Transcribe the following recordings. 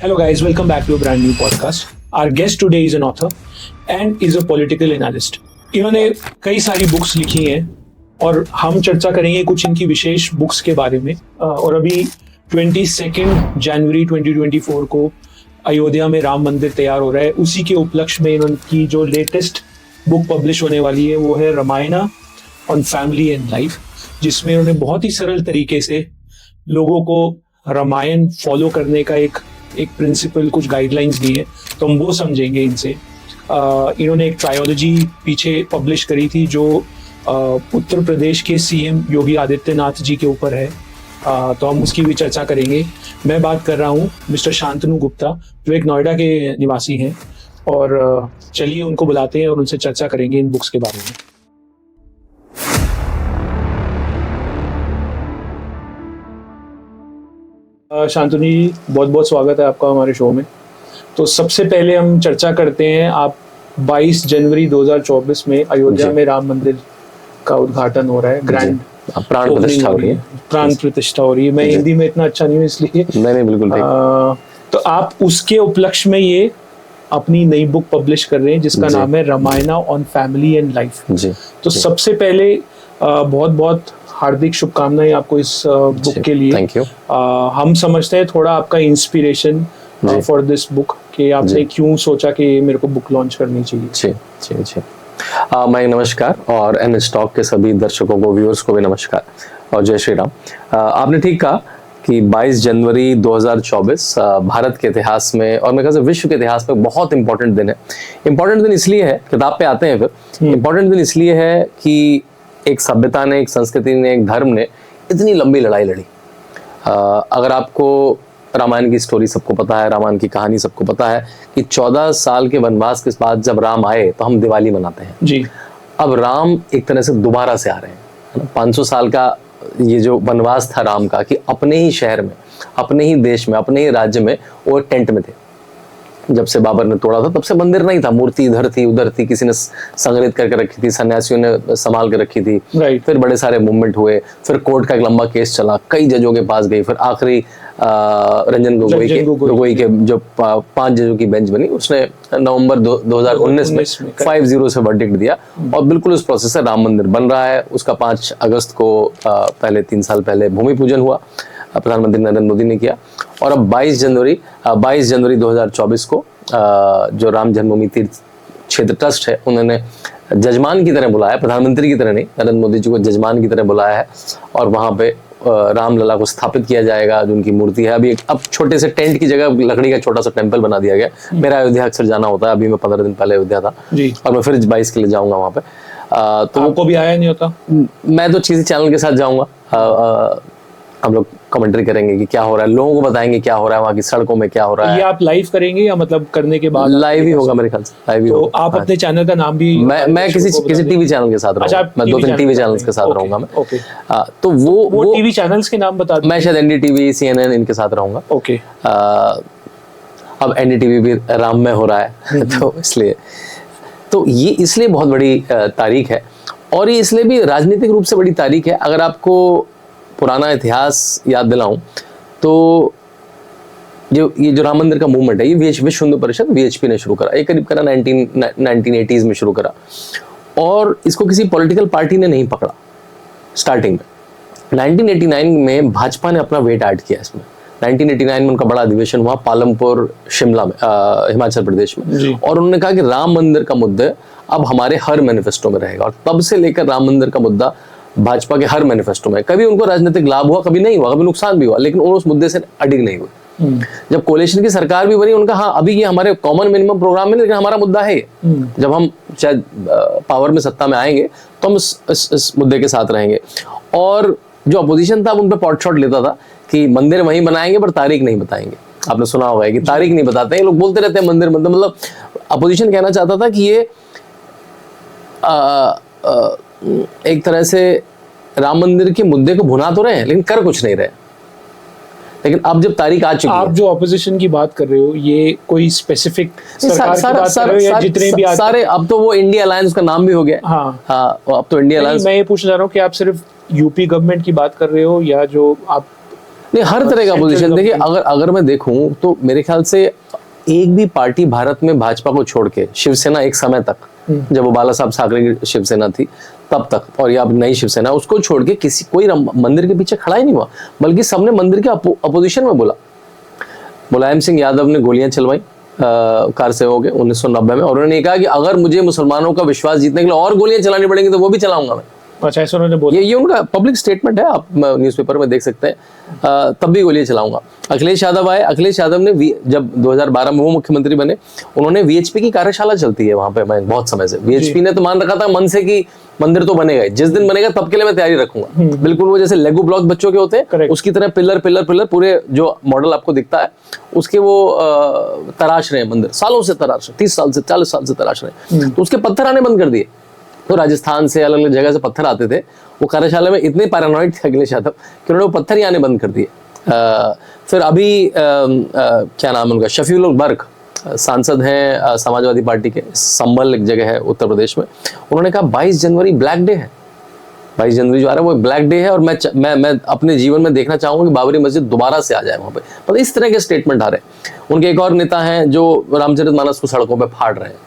Hello guys, welcome back to a brand new podcast. Our guest today is an author and is a political analyst. इन्होंने कई सारी books लिखी हैं और हम चर्चा करेंगे कुछ इनकी विशेष बुक्स के बारे में। और अभी 22 जनवरी 2024 को अयोध्या में राम मंदिर तैयार हो रहा है। उसी के उपलक्ष्य में इनकी जो लेटेस्ट बुक पब्लिश होने वाली है वो है Ramayana on family and life, जिसमें उन्होंने बहुत ही सरल तरीके से लोगों को रामायण फॉलो करने का एक प्रिंसिपल, कुछ गाइडलाइंस दी है, तो हम वो समझेंगे इनसे। इन्होंने एक ट्रायोलॉजी पीछे पब्लिश करी थी जो उत्तर प्रदेश के सीएम योगी आदित्यनाथ जी के ऊपर है, तो हम उसकी भी चर्चा करेंगे। मैं बात कर रहा हूँ मिस्टर शांतनु गुप्ता, जो एक नोएडा के निवासी हैं, और चलिए उनको बुलाते हैं और उनसे चर्चा करेंगे इन बुक्स के बारे में। शांतनु जी, बहुत बहुत स्वागत है आपका हमारे शो में। तो सबसे पहले हम चर्चा करते हैं, आप 22 जनवरी 2024 में अयोध्या में राम मंदिर का उद्घाटन हो रहा है, ग्रैंड प्राण प्रतिष्ठा हो रही है। प्राण प्रतिष्ठा हो रही है। मैं हिंदी में इतना अच्छा नहीं हूँ इसलिए नहीं बिल्कुल तो आप उसके उपलक्ष्य में ये अपनी नई बुक पब्लिश कर रहे हैं जिसका नाम है Ramayana on family and life. तो सबसे पहले बहुत बहुत हार्दिक शुभकामनाएं आपको इस बुक के लिए। Thank you. हम समझते हैं थोड़ा आपका इंस्पिरेशन फॉर दिस बुक कि आपने क्यों सोचा कि मेरे को बुक लॉन्च करनी चाहिए। जी जी जी। मैं नमस्कार, और एमएच टॉक के सभी दर्शकों को, व्यूअर्स को भी नमस्कार और जय श्री राम। आपने ठीक कहा कि 22 जनवरी 2024 भारत के इतिहास में, और मैं कहता हूं विश्व के इतिहास में बहुत इंपॉर्टेंट दिन है। इंपॉर्टेंट दिन इसलिए है, किताब पे आते हैं फिर। इंपॉर्टेंट दिन इसलिए है कि एक सभ्यता ने, एक संस्कृति ने, एक धर्म ने इतनी लंबी लड़ाई लड़ी। अगर आपको रामायण की स्टोरी सबको पता है, रामायण की कहानी सबको पता है कि 14 साल के वनवास के बाद जब राम आए तो हम दिवाली मनाते हैं जी। अब राम एक तरह से दोबारा से आ रहे हैं। 500 साल का ये जो वनवास था राम का, कि अपने ही शहर में, अपने ही देश में, अपने ही राज्य में वो टेंट में थे। जब से बाबर ने तोड़ा था तब से मंदिर नहीं था, मूर्ति इधर थी उधर थी, किसी ने संग्रहित करके रखी थी, सन्यासियों ने संभाल के रखी थी। फिर बड़े सारे मूवमेंट हुए, फिर कोर्ट का एक लंबा केस चला, कई जजों के पास गई, फिर आखिरी रंजन गोगोई के जो 5 जजों की बेंच बनी, उसने नवंबर 2019 में 5-0 से वर्डिक्ट दिया। और बिल्कुल उस प्रोसेस से राम मंदिर बन रहा है। उसका 5 अगस्त को पहले 3 साल पहले भूमि पूजन हुआ, प्रधानमंत्री नरेंद्र मोदी ने किया। और अब 22 जनवरी 2024 को जो राम जन्मभूमि तीर्थ क्षेत्र ट्रस्ट है, उन्होंने जजमान की तरह बुलाया, प्रधानमंत्री की तरह नहीं, नरेंद्र मोदी जी को जजमान की तरह बुलाया है। और वहां पे रामलला को स्थापित किया जाएगा, जो उनकी मूर्ति है। अभी अब छोटे से टेंट की जगह लकड़ी का छोटा सा टेम्पल बना दिया गया। मेरा अयोध्या अक्सर जाना होता है, अभी मैं 15 दिन पहले अयोध्या था और मैं फिर 22 के लिए जाऊंगा वहां पे। तो आपको भी आया नहीं होता? मैं तो किसी चैनल के साथ जाऊंगा, हम लोग कमेंट्री करेंगे कि क्या हो रहा है, लोगों को बताएंगे क्या हो रहा है वहाँ की सड़कों में, क्या हो रहा है। ये आप लाइव करेंगे या मतलब करने के बाद? लाइव ही होगा मेरे ख्याल से, लाइव ही होगा। तो आप अपने चैनल का नाम भी? मैं किसी टीवी चैनल के साथ रहूंगा। मैं 2-3 टीवी चैनल्स के साथ रहूंगा मैं। तो वो टीवी चैनल्स के नाम बता दीजिए। मैं शायद एनडीटीवी, CNN इनके साथ रहूंगा। ओके। अब एनडीटीवी भी राम में हो रहा है तो इसलिए, तो ये इसलिए बहुत बड़ी तारीख है, और ये इसलिए भी राजनीतिक रूप से बड़ी तारीख है। अगर आपको पुराना इतिहास याद दिलाऊं तो ये जो राम मंदिर का मूवमेंट है, ये विश्व हिंदू परिषद VHP ने शुरू करा। ये करीब करा 1980s में शुरू करा, और इसको किसी पॉलिटिकल पार्टी ने नहीं पकड़ा स्टार्टिंग में। 1989 में भाजपा ने अपना वेट ऐड किया इसमें। 1989 में उनका बड़ा अधिवेशन हुआ पालमपुर, शिमला में, हिमाचल प्रदेश में, और उन्होंने कहा कि राम मंदिर का मुद्दा अब हमारे हर मैनिफेस्टो में रहेगा। और तब से लेकर राम मंदिर का मुद्दा भाजपा के हर मैनिफेस्टो में, कभी उनको राजनीतिक लाभ हुआ, कभी नहीं हुआ, कभी नुकसान भी हुआ, लेकिन उस मुद्दे से अडिग नहीं हुए। जब कोalition की सरकार भी बनी, उनका हाँ अभी ये हमारे कॉमन मिनिमम प्रोग्राम में, लेकिन हमारा मुद्दा है जब हम शायद पावर में, सत्ता में आएंगे तो हम इस मुद्दे के साथ रहेंगे। और जो अपोजिशन था उन पर पॉट शॉट लेता था कि मंदिर वहीं बनाएंगे पर तारीख नहीं बताएंगे। आपने सुना होगा कि तारीख नहीं बताते हैं, लोग बोलते रहते हैं मंदिर, मतलब अपोजिशन कहना चाहता था कि ये एक तरह से राम मंदिर के मुद्दे को भुना तो रहे हैं लेकिन कर कुछ नहीं रहे। लेकिन अब जब तारीख आ चुकी है, आप जो ऑपोजिशन की बात कर रहे हो, ये कोई स्पेसिफिक सरकार की बात कर रहे हो या जितने भी सारे? अब तो वो इंडिया अलायंस का नाम भी हो गया। हाँ, अब तो इंडिया अलायंस। मैं ये पूछना चाह रहा हूँ कि आप सिर्फ यूपी गवर्नमेंट की बात कर रहे हो या जो आप नहीं, हर तरह का अपोजिशन। देखिए, अगर मैं देखूं तो मेरे ख्याल से एक भी पार्टी भारत में भाजपा को छोड़ के, शिवसेना एक समय तक, जब वो बाला साहब ठाकरे की शिवसेना थी तब तक, और या अब नई शिवसेना, उसको छोड़ के कोई मंदिर के पीछे खड़ा ही नहीं हुआ, बल्कि सबने मंदिर के अपोजिशन में बोला। मुलायम सिंह यादव ने गोलियां चलवाई कार सेवकों के 1990 में, और उन्होंने कहा कि अगर मुझे मुसलमानों का विश्वास जीतने के लिए और गोलियां चलानी पड़ेंगी तो वो भी चलाऊंगा मैं। अच्छा, ऐसा उन्होंने बोला। ये उनका पब्लिक स्टेटमेंट है, आप न्यूज़पेपर में देख सकते हैं। तब भी गोलियां चलाऊंगा। अखिलेश यादव आए, अखिलेश यादव ने जब 2012 में वो मुख्यमंत्री बने, उन्होंने वीएचपी की कार्यशाला चलती है वहां पे, मैं बहुत समय से, वीएचपी ने तो मान रखा था मन से कि मंदिर तो बनेगा, जिस दिन बनेगा तब के लिए मैं तैयारी रखूंगा। बिल्कुल वो जैसे लेगो ब्लॉक बच्चों के होते हैं उसकी तरह पिलर पिलर पिलर पूरे जो मॉडल आपको दिखता है उसके वो तराश रहे हैं मंदिर, सालों से तराश रहे, 30 साल से 40 साल से तराश रहे हैं। तो उसके पत्थर आने बंद कर दिए। तो राजस्थान से अलग अलग जगह से पत्थर आते थे। वो कार्यशाला में इतने पैरानॉइड थे अखिलेश यादव कि उन्होंने वो पत्थर ही आने बंद कर दिए। फिर अभी क्या नाम है उनका, शफीउल बर्क सांसद हैं समाजवादी पार्टी के, संभल एक जगह है उत्तर प्रदेश में, उन्होंने कहा 22 जनवरी ब्लैक डे है, 22 जनवरी जो आ रहा है वो ब्लैक डे है, और मैं अपने जीवन में देखना चाहूंगा कि बाबरी मस्जिद दोबारा से आ जाए वहां पे। मतलब इस तरह के स्टेटमेंट आ रहे हैं। उनके एक और नेता हैं जो रामचरितमानस को सड़कों पर फाड़ रहे हैं।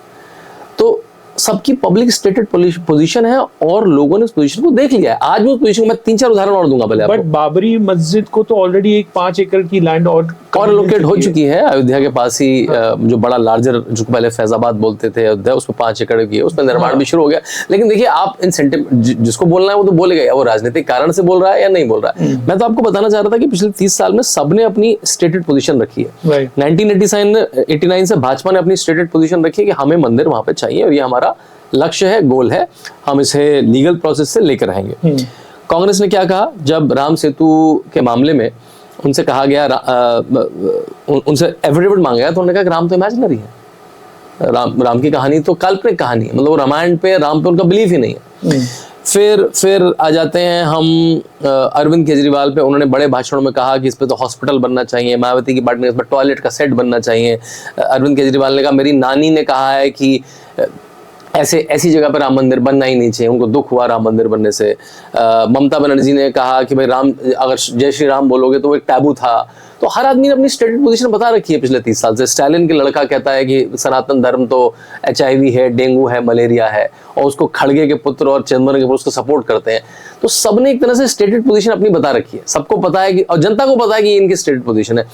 तो सबकी पब्लिक स्टेटेड पोजीशन है और लोगों ने उस पोजीशन को देख लिया है। आज भी उस पोजीशन में 3-4 उदाहरण और दूंगा पहले आपको। बट बाबरी मस्जिद को तो ऑलरेडी एक 5 एकड़ की लैंड और लोकेट हो चुकी है अयोध्या के पास ही। जो बड़ा लार्जर, जो पहले फैजाबाद बोलते थे अयोध्या, उसमें 5 एकड़ की है, उसमें निर्माण भी शुरू हो गया। लेकिन देखिए, आप इंसेंटिव जिसको बोलना है वो तो बोलेगा, वो राजनीतिक कारण से बोल रहा है या नहीं बोल रहा है। मैं तो आपको बताना चाह रहा था कि पिछले 30 साल में सबने अपनी स्टेटेड पोजीशन रखी है। 1989 से भाजपा ने अपनी स्टेटेड पोजीशन रखी है कि हमें मंदिर वहां पे चाहिए और ये हमारा लक्ष्य है, गोल है, हम इसे लीगल प्रोसेस से लेकर आएंगे। कांग्रेस ने क्या कहा, जब राम सेतु के मामले में उनसे कहा गया, उनसे एफिडेविट मांगा गया, तो उन्होंने कहा कि राम तो इमेजिनरी है, राम की कहानी तो काल्पनिक कहानी है, मतलब रामायण पे, राम पे उनका बिलीफ ही नहीं है। फिर आ जाते हैं हम अरविंद केजरीवाल पे। उन्होंने बड़े भाषणों में कहा कि इस पे तो हॉस्पिटल बनना चाहिए, मायावती की पार्टी ने इस पर टॉयलेट का सेट बनना चाहिए। अरविंद केजरीवाल ने कहा, मेरी नानी ने कहा है कि ऐसी जगह पर राम मंदिर बनना ही नहीं चाहिए, उनको दुख हुआ राम मंदिर बनने से। ममता बनर्जी ने कहा कि भाई राम, अगर जय श्री राम बोलोगे तो वो एक टैबू था। तो हर आदमी ने अपनी स्टेटेड पोजीशन बता रखी है पिछले 30 साल से। स्टालिन के लड़का कहता है कि सनातन धर्म तो HIV है, डेंगू है, मलेरिया है, और उसको खड़गे के पुत्र और चिदंबरम के पुत्र उसको सपोर्ट करते हैं। तो सबने एक तरह से स्टेटेड पोजीशन अपनी बता रखी है, सबको पता है कि, और जनता को पता है कि इनकी स्टेटेड पोजीशन है।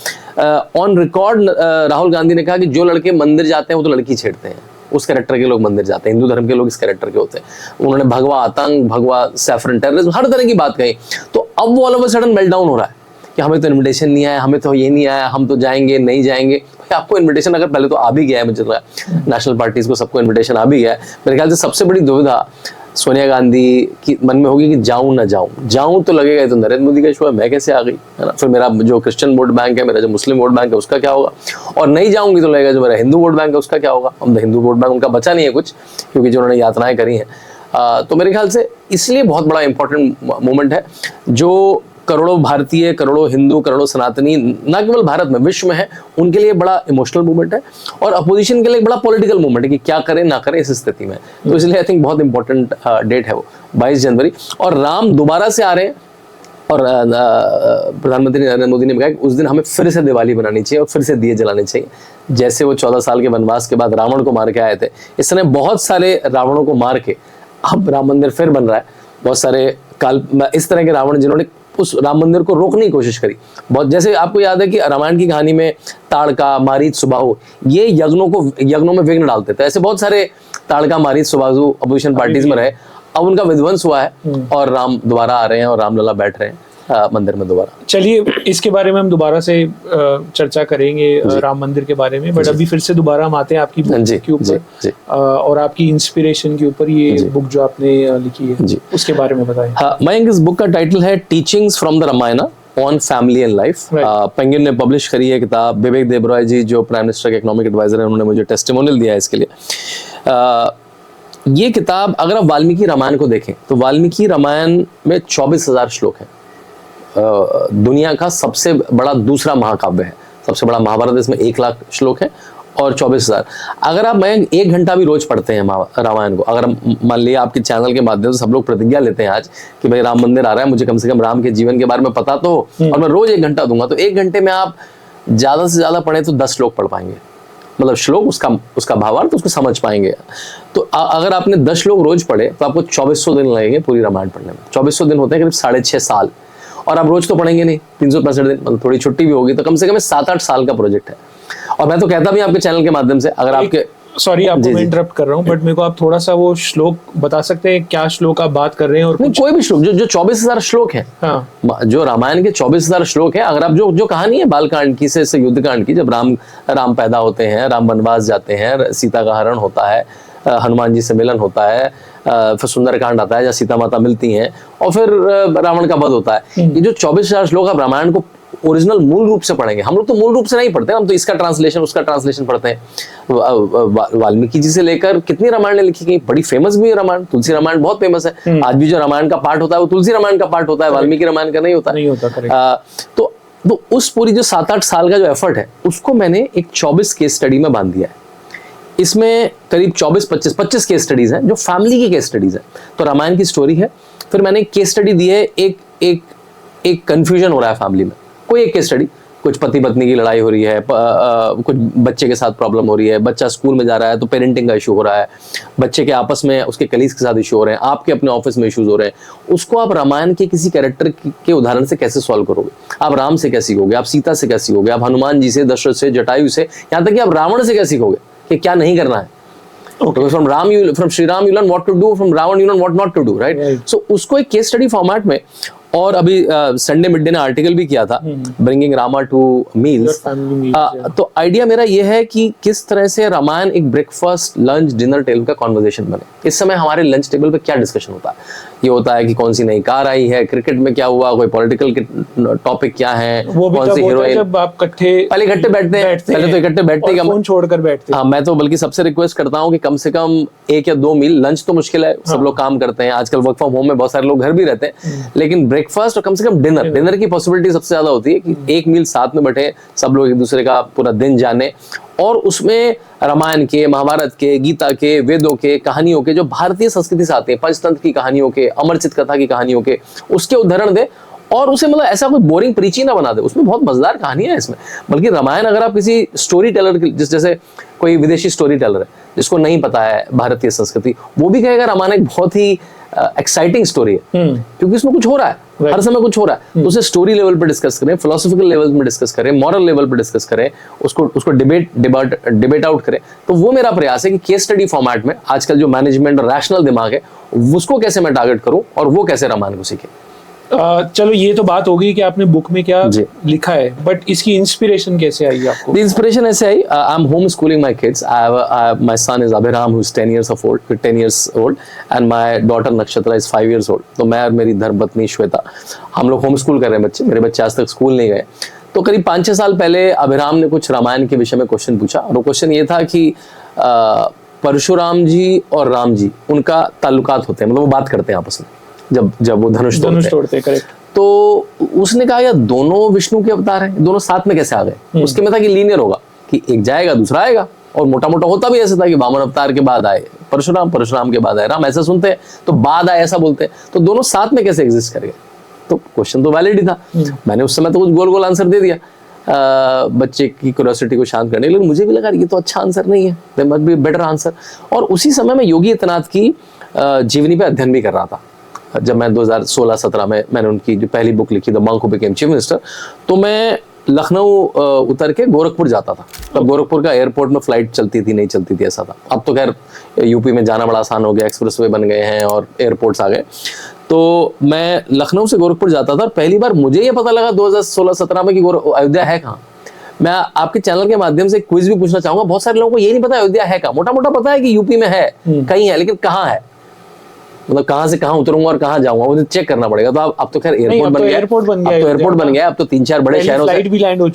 ऑन रिकॉर्ड राहुल गांधी ने कहा कि जो लड़के मंदिर जाते हैं वो तो लड़की छेड़ते हैं, उस कैरेक्टर के लोग मंदिर जाते हैं, हिंदू धर्म के लोग इस कैरेक्टर के होते हैं। उन्होंने भगवा आतंक, भगवा सैफरन टेररिज्म, हर तरह की बात कही। तो अब वो all of a sudden meltdown हो रहा है कि हमें तो इनविटेशन नहीं आया, हमें तो ये नहीं आया, हम तो जाएंगे नहीं जाएंगे। आपको इनविटेशन अगर पहले तो आ भी गया है, मुझे लगा नेशनल पार्टीज को सबको इनविटेशन आ भी गया है। मेरे ख्याल से सबसे बड़ी दुविधा सोनिया गांधी की मन में होगी कि जाऊं ना जाऊं तो लगेगा तो नरेंद्र मोदी का शो है, मैं कैसे आ गई, है ना। फिर मेरा जो क्रिश्चियन वोट बैंक है, मेरा जो मुस्लिम वोट बैंक है, उसका क्या होगा, और नहीं जाऊंगी तो लगेगा जो मेरा हिंदू वोट बैंक है उसका क्या होगा। हम हिंदू वोट बैंक उनका बचा नहीं है कुछ, क्योंकि जो उन्होंने यातनाएं करी हैं। तो मेरे ख्याल से इसलिए बहुत बड़ा इंपॉर्टेंट मोमेंट है, जो करोड़ों भारतीय, करोड़ों हिंदू, करोड़ों सनातनी, ना केवल भारत में, विश्व में है, उनके लिए बड़ा इमोशनल मूवमेंट है, और अपोजिशन के लिए बड़ा पॉलिटिकल मूवमेंट है कि क्या करें ना करें इस स्थिति में। तो इसलिए आई थिंक बहुत इंपॉर्टेंट डेट है वो 22 जनवरी। और राम दोबारा से आ रहे हैं, और प्रधानमंत्री नरेंद्र मोदी ने कहा कि उस दिन हमें फिर से दिवाली बनानी चाहिए और फिर से दिए जलाने चाहिए। जैसे वो 14 साल के वनवास के बाद रावण को मार के आए थे, इस तरह बहुत सारे रावणों को मार के अब राम मंदिर फिर बन रहा है। बहुत सारे इस तरह के रावण जिन्होंने उस राम मंदिर को रोकने की कोशिश करी। बहुत, जैसे आपको याद है कि रामायण की कहानी में ताड़का, मारीच, सुबाहु, ये यज्ञों में विघ्न डालते थे। ऐसे बहुत सारे ताड़का, मारीच, सुबाहु अपोजिशन पार्टीज में रहे। अब उनका विध्वंस हुआ है और राम दोबारा आ रहे हैं और रामलला बैठ रहे हैं मंदिर में दोबारा। चलिए, इसके बारे में हम दोबारा से चर्चा करेंगे, राम मंदिर के बारे में। बट अभी फिर से दोबारा हम आते हैं आपकी बुक के ऊपर और आपकी इंस्पिरेशन के ऊपर। ये बुक जो आपने लिखी है उसके बारे में बताएं। हाँ, मयंक, इस बुक का टाइटल है teachings from the Ramayana on family and life. Penguin ने पब्लिश करी है किताब। विवेक देबरॉय जी जो प्राइम मिनिस्टर के इकोनॉमिक एडवाइजर है, उन्होंने मुझे टेस्टिमोनियल दिया है इसके लिए। ये किताब, अगर आप वाल्मीकि रामायण को देखें तो वाल्मीकि रामायण में 24,000 श्लोक हैं। दुनिया का सबसे बड़ा दूसरा महाकाव्य है। सबसे बड़ा महाभारत, इसमें 1 लाख श्लोक है, और 24,000। अगर आप मैं 1 घंटा भी रोज पढ़ते हैं रामायण को, अगर मान लिया आपके चैनल के माध्यम से सब लोग प्रतिज्ञा लेते हैं आज कि भाई राम मंदिर आ रहा है, मुझे कम से कम राम के जीवन के बारे में पता तो हो, और मैं रोज 1 घंटा दूंगा, तो 1 घंटे में आप ज्यादा से ज्यादा पढ़े तो 10 श्लोक पढ़ पाएंगे, मतलब श्लोक उसका भावार्थ उसको समझ पाएंगे। तो अगर आपने 10 श्लोक रोज पढ़े तो आपको 2400 दिन लगेंगे पूरी रामायण पढ़ने में। 2400 दिन होते हैं करीब 6.5 साल, और आप रोज तो पढ़ेंगे नहीं, 365 दिन, मतलब थोड़ी छुट्टी भी होगी, तो कम से कम 7-8 साल का प्रोजेक्ट है। और मैं तो कहता भी आपके चैनल के माध्यम से, अगर आपके सॉरी आपको मैं इंटरप्ट कर रहा हूँ, बट मेरे को आप थोड़ा सा वो श्लोक बता सकते हैं, क्या श्लोक आप बात कर रहे हैं? और नहीं, कोई भी श्लोक जो 24,000 श्लोक है, हाँ, जो रामायण के 24,000 श्लोक है, अगर आप जो कहानी है बालकांड की से युद्ध कांड की, जब राम पैदा होते हैं, राम वनवास जाते हैं, सीता का हरण होता है, हनुमान जी से मिलन होता है, फिर सुंदरकांड आता है जहाँ सीता माता मिलती हैं, और फिर रावण का वध होता है। ये जो 24,000 श्लोक आप रामायण को ओरिजिनल मूल रूप से पढ़ेंगे, हम लोग तो मूल रूप से नहीं पढ़ते, हम तो इसका ट्रांसलेशन उसका ट्रांसलेशन पढ़ते हैं। वाल्मीकि जी से लेकर कितनी रामायण लिखी गई, बड़ी फेमस भी है रामायण, तुलसी रामायण बहुत फेमस है। आज भी जो रामायण का पाठ होता है वो तुलसी रामायण का पाठ होता है, वाल्मीकि रामायण का नहीं होता। तो उस पूरी जो 7-8 साल का जो एफर्ट है उसको मैंने एक 24 केस स्टडी में बांध दिया है। इसमें करीब 24-25 केस स्टडीज हैं जो फैमिली की केस स्टडीज हैं। तो रामायण की स्टोरी है, फिर मैंने एक केस स्टडी दी है, एक कंफ्यूजन हो रहा है फैमिली में, कोई एक केस स्टडी, कुछ पति पत्नी की लड़ाई हो रही है, कुछ बच्चे के साथ प्रॉब्लम हो रही है, बच्चा स्कूल में जा रहा है तो पेरेंटिंग का इशू हो रहा है, बच्चे के आपस में उसके कलीग्स के साथ इशू हो रहे हैं, आपके अपने ऑफिस में इश्यूज हो रहे हैं, उसको आप रामायण के किसी कैरेक्टर के उदाहरण से कैसे सॉल्व करोगे? आप राम से क्या सीखोगे, आप सीता से क्या सीखोगे, आप हनुमान जी से, दशरथ से, जटायु से, यहाँ तक कि आप रावण से क्या सीखोगे कि क्या नहीं करना है। From Sri Ram you learn what to do, from Ravan you learn what not to do, right? So उसको एक केस स्टडी फॉर्मेट में, और अभी संडे मिडडे ने आर्टिकल भी किया था, ब्रिंगिंग रामा टू मील्स। तो आइडिया मेरा ये है कि किस तरह से रामायण एक ब्रेकफास्ट, लंच, डिनर टेबल का कॉन्वर्सेशन बने। इस समय हमारे लंच टेबल पे क्या डिस्कशन होता है? ये होता है कि कौन सी नई कार आई है, क्रिकेट में क्या हुआ, कोई पॉलिटिकल टॉपिक क्या है, कौन सी हीरोइन। जब आप पहले इकट्ठे बैठते हैं, पहले तो इकट्ठे बैठते हैं, फोन छोड़कर बैठते हैं। हाँ, मैं तो बल्कि सबसे रिक्वेस्ट करता हूँ कि कम से कम 1 या 2 मील, लंच तो मुश्किल है, सब लोग काम करते हैं, आजकल वर्क फ्रॉम होम में बहुत सारे लोग घर भी रहते हैं, लेकिन ब्रेकफास्ट और कम से कम डिनर की पॉसिबिलिटी सबसे ज्यादा होती है कि एक मील साथ में बैठे, सब लोग एक दूसरे का पूरा दिन जाने, और उसमें रामायण के, महाभारत के, गीता के, वेदों के, कहानियों के, जो भारतीय संस्कृति से आते हैं, पंचतंत्र की कहानियों के, अमरचित कथा की कहानियों के, उसके उदाहरण दे, और उसे मतलब ऐसा कोई बोरिंग प्रीची ना बना दे। उसमें बहुत मजेदार कहानियां है इसमें, बल्कि रामायण अगर आप किसी स्टोरी टेलर की, जैसे कोई विदेशी स्टोरी टेलर है जिसको नहीं पता है भारतीय संस्कृति, वो भी कहेगा रामायण एक बहुत ही एक्साइटिंग स्टोरी है, क्योंकि इसमें कुछ हो रहा है, हर समय कुछ हो रहा है। तो उसे स्टोरी लेवल पे डिस्कस करें, फिलोसॉफिकल लेवल में डिस्कस करें, मॉरल लेवल पे डिस्कस करें, उसको डिबेट आउट करें। तो वो मेरा प्रयास है कि केस स्टडी फॉर्मेट में आजकल जो मैनेजमेंट और रैशनल दिमाग है उसको कैसे मैं टारगेट करूं, और वो कैसे रामायण को सीखे। चलो ये तो बात होगी कि आपने बुक में क्या लिखा है, बट इसकी इंस्पिरेशन कैसे आई आपको? इंस्पिरेशन ऐसे आई, I am home schooling my kids. My son is Abhiram who is 10 years old and my daughter Nakshatra is 5 years old। तो मैं और मेरी धर्मपत्नी श्वेता, हम लोग होम स्कूल कर रहे हैं बच्चे। मेरे बच्चे आज तक स्कूल नहीं गए। तो करीब 5-6 साल पहले अभिराम ने कुछ रामायण के विषय में क्वेश्चन पूछा, और वो क्वेश्चन ये था कि परशुराम जी और राम जी, उनका ताल्लुकात होते हैं, मतलब वो बात करते हैं आपस में जब वो धनुष तोड़ते हैं। करेक्ट। तो उसने कहा यार दोनों विष्णु के अवतार हैं, दोनों साथ में कैसे आ गए? उसके में था कि लीनियर होगा, कि एक जाएगा दूसरा आएगा, और मोटा मोटा होता भी ऐसा था कि वामन अवतार के बाद आए परशुराम, परशुराम के बाद आए राम, ऐसा सुनते हैं, तो बाद आए ऐसा बोलते हैं, तो दोनों साथ में कैसे एग्जिस्ट कर गए? तो क्वेश्चन तो वैलिड ही था। मैंने उस समय तो कुछ गोल गोल आंसर दे दिया बच्चे की क्यूरियोसिटी को शांत करने, लेकिन मुझे भी लगा ये तो अच्छा आंसर नहीं है, there must be better answer. और उसी समय मैं योगी आदित्यनाथ की जीवनी पे अध्ययन भी कर रहा था। जब मैं 2016-17 में मैंने उनकी जो पहली बुक लिखी, the monk who became chief minister, तो मैं लखनऊ उतर के गोरखपुर जाता था। तब गोरखपुर का एयरपोर्ट में फ्लाइट चलती थी, नहीं चलती थी, ऐसा था। अब तो खैर यूपी में जाना बड़ा आसान हो गया, एक्सप्रेसवे बन गए हैं और एयरपोर्ट्स आ गए। तो मैं लखनऊ से गोरखपुर जाता था, और पहली बार मुझे ये पता लगा 2016-17 में कि अयोध्या है कहाँ। मैं आपके चैनल के माध्यम से क्विज भी पूछना चाहूंगा, बहुत सारे लोगों को ये नहीं पता अयोध्या है कहाँ। मोटा मोटा पता है कि यूपी में है, कहीं है, लेकिन कहाँ है मतलब कहाँ से कहाँ उतरूंगा और कहाँ जाऊंगा मुझे चेक करना पड़ेगा। तो अब तो खैर एयरपोर्ट बन गया, एयरपोर्ट बन गया, अब तो एयरपोर्ट बन गया, अब तो 3-4 बड़े शहरों से फ्लाइट भी लैंड हो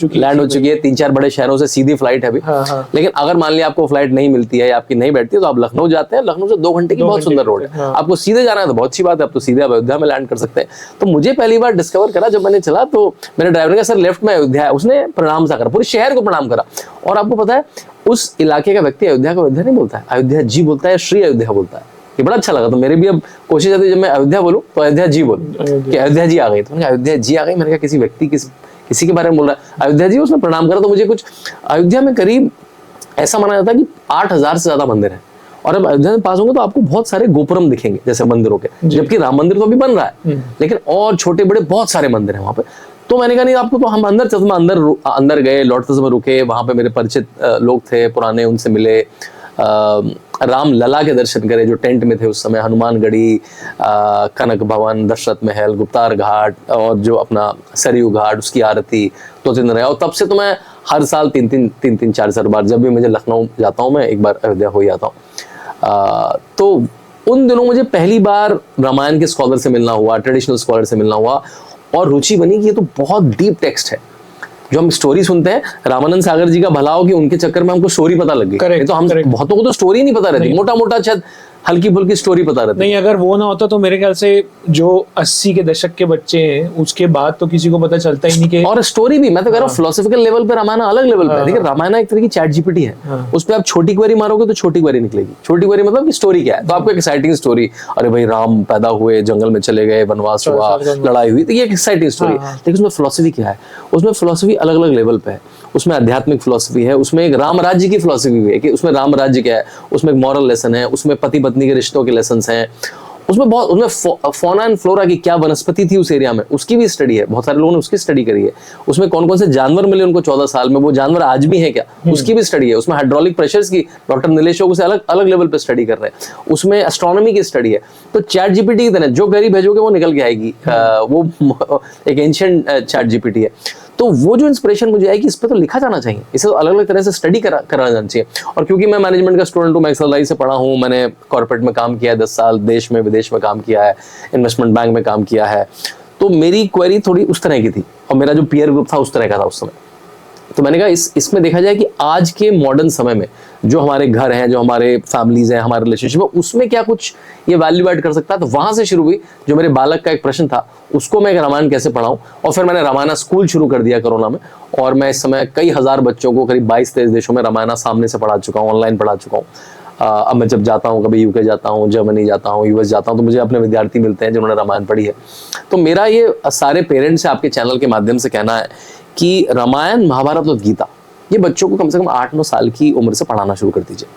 चुकी है, 3-4 बड़े शहरों से सीधी फ्लाइट है अभी। हाँ। लेकिन अगर मान लिया आपको फ्लाइट नहीं मिलती है या आपकी नहीं बैठती है तो आप लखनऊ जाते हैं, लखनऊ से 2 घंटे की बहुत सुंदर रोड है। आपको सीधे जाना है तो बहुत अच्छी बात है, आप तो सीधे अयोध्या में लैंड कर सकते हैं। तो मुझे पहली बार डिस्कवर करा जब मैंने चला, तो मेरे ड्राइवर ने कहा सर लेफ्ट में अयोध्या है, उसने प्रणाम सा करा, पूरे शहर को प्रणाम करा। और आपको पता है उस इलाके का व्यक्ति अयोध्या को अयोध्या नहीं बोलता है, अयोध्या जी बोलता है, श्री अयोध्या बोलता है। ये बड़ा अच्छा लगा। तो मेरे भी अब कोशिश आती है जब मैं अयोध्या बोलूं तो अयोध्या जी बोलूं कि अयोध्या जी आ गई। तो अयोध्या जी आ गई, मैंने कहा किसी व्यक्ति किसी के बारे में बोल रहा है अयोध्या जी, उसने प्रणाम करा। तो मुझे कुछ अयोध्या में करीब ऐसा माना जाता है कि 8,000 से ज्यादा मंदिर है, और अब अयोध्या में पास होंगे तो आपको बहुत सारे गोपुरम दिखेंगे जैसे मंदिरों के, जबकि राम मंदिर तो अभी बन रहा है, लेकिन और छोटे बड़े बहुत सारे मंदिर हैं वहां पे। तो मैंने कहा नहीं आपको, तो हम अंदर चलते, अंदर गए, लौटते समय रुके, वहां पे मेरे परिचित लोग थे पुराने, उनसे मिले, राम लला के दर्शन करे जो टेंट में थे उस समय, हनुमानगढ़ी, कनक भवन, दशरथ महल, गुप्तार घाट, और जो अपना सरयू घाट उसकी आरती 2-3 दिन रहा। और तब से तो मैं हर साल 3-4 बार जब भी मुझे लखनऊ जाता हूँ मैं एक बार अयोध्या हो ही आता हूँ। तो उन दिनों मुझे पहली बार रामायण के स्कॉलर से मिलना हुआ, ट्रेडिशनल स्कॉलर से मिलना हुआ, और रुचि बनी कि ये तो बहुत डीप टेक्स्ट है। जो हम स्टोरी सुनते हैं, रामानंद सागर जी का भला हो कि उनके चक्कर में हमको स्टोरी पता लग गई, तो हम बहुतों को तो स्टोरी नहीं पता रहती, मोटा मोटा शायद हल्की फुल्की स्टोरी पता रहती। नहीं, अगर वो ना होता तो मेरे ख्याल से जो 80 के दशक के बच्चे हैं उसके बाद तो किसी को पता चलता ही नहीं कि, और स्टोरी भी मैं तो कह रहा हूँ फिलोसॉफिकल लेवल पे रामायण अलग लेवल पे है। देखिए रामायण एक तरह की चैट जीपीटी है, उस पर आप छोटी क्वेरी मारोगे तो छोटी क्वेरी निकलेगी। छोटी क्वेरी मतलब कि स्टोरी क्या है, तो आपको एक्साइटिंग स्टोरी, अरे भाई राम पैदा हुए, जंगल में चले गए, वनवास हुआ, लड़ाई हुई, तो ये एक्साइटिंग स्टोरी। लेकिन उसमें फिलोसफी क्या है, उसमें फिलोसफी अलग अलग लेवल पे है। उसमें आध्यात्मिक फिलोसफी है, उसमें एक राम राज्य की फिलोसफी भी है कि उसमें राम राज्य क्या है, उसमें एक मॉरल लेसन है, उसमें पति पत्नी के रिश्तों के लेसन हैं, उसमें बहुत, उसमें फौना एंड फ्लोरा की क्या वनस्पति थी उस एरिया में उसकी भी स्टडी है, बहुत सारे लोगों ने उसकी स्टडी करी है। उसमें कौन कौन से जानवर मिले उनको 14 साल में, वो जानवर आज भी हैं क्या, उसकी भी स्टडी है। उसमें हाइड्रोलिक प्रेशर्स की डॉक्टर नीलेश से अलग अलग लेवल पे स्टडी कर रहे हैं। उसमें एस्ट्रोनॉमी की स्टडी है। तो चैट जीपीटी की तरह जो क्वेरी भेजोगे वो निकल के आएगी, वो एक एंशिएंट चैट जीपीटी है। तो वो जो इंस्पिरेशन मुझे आई कि इस पे तो लिखा जाना चाहिए, इसे तो अलग अलग तरह से स्टडी कराना जाना चाहिए। और क्योंकि मैं मैनेजमेंट का स्टूडेंट हूँ, मैं एक्सेल से पढ़ा हूँ, मैंने कॉर्पोरेट में काम किया है 10 साल, देश में विदेश में काम किया है, इन्वेस्टमेंट बैंक में काम किया है, तो मेरी क्वेरी थोड़ी उस तरह की थी और मेरा जो पीयर ग्रुप था उस तरह का था उस समय। तो मैंने कहा इसमें देखा जाए कि आज के मॉडर्न समय में जो हमारे घर हैं, जो हमारे फैमिलीज हैं, हमारे रिलेशनशिप है, उसमें क्या कुछ ये वैल्यू ऐड कर सकता है। तो वहां से शुरू हुई, जो मेरे बालक का एक प्रश्न था उसको मैं रामायण कैसे पढ़ाऊं, और फिर मैंने रामायण स्कूल शुरू कर दिया कोरोना में, और मैं इस समय कई हजार बच्चों को करीब 22-23 देशों में रामायण सामने से पढ़ा चुका हूँ, ऑनलाइन पढ़ा चुका हूँ। अब मैं जब जाता हूँ, कभी यूके जाता हूँ, जर्मनी जाता हूँ, यूएस जाता हूँ, तो मुझे अपने विद्यार्थी मिलते हैं जिन्होंने रामायण पढ़ी है। तो मेरा ये सारे पेरेंट्स से आपके चैनल के माध्यम से कहना है कि रामायण, महाभारत और गीता ये बच्चों को कम से कम 8-9 साल की उम्र से पढ़ाना शुरू कर दीजिए।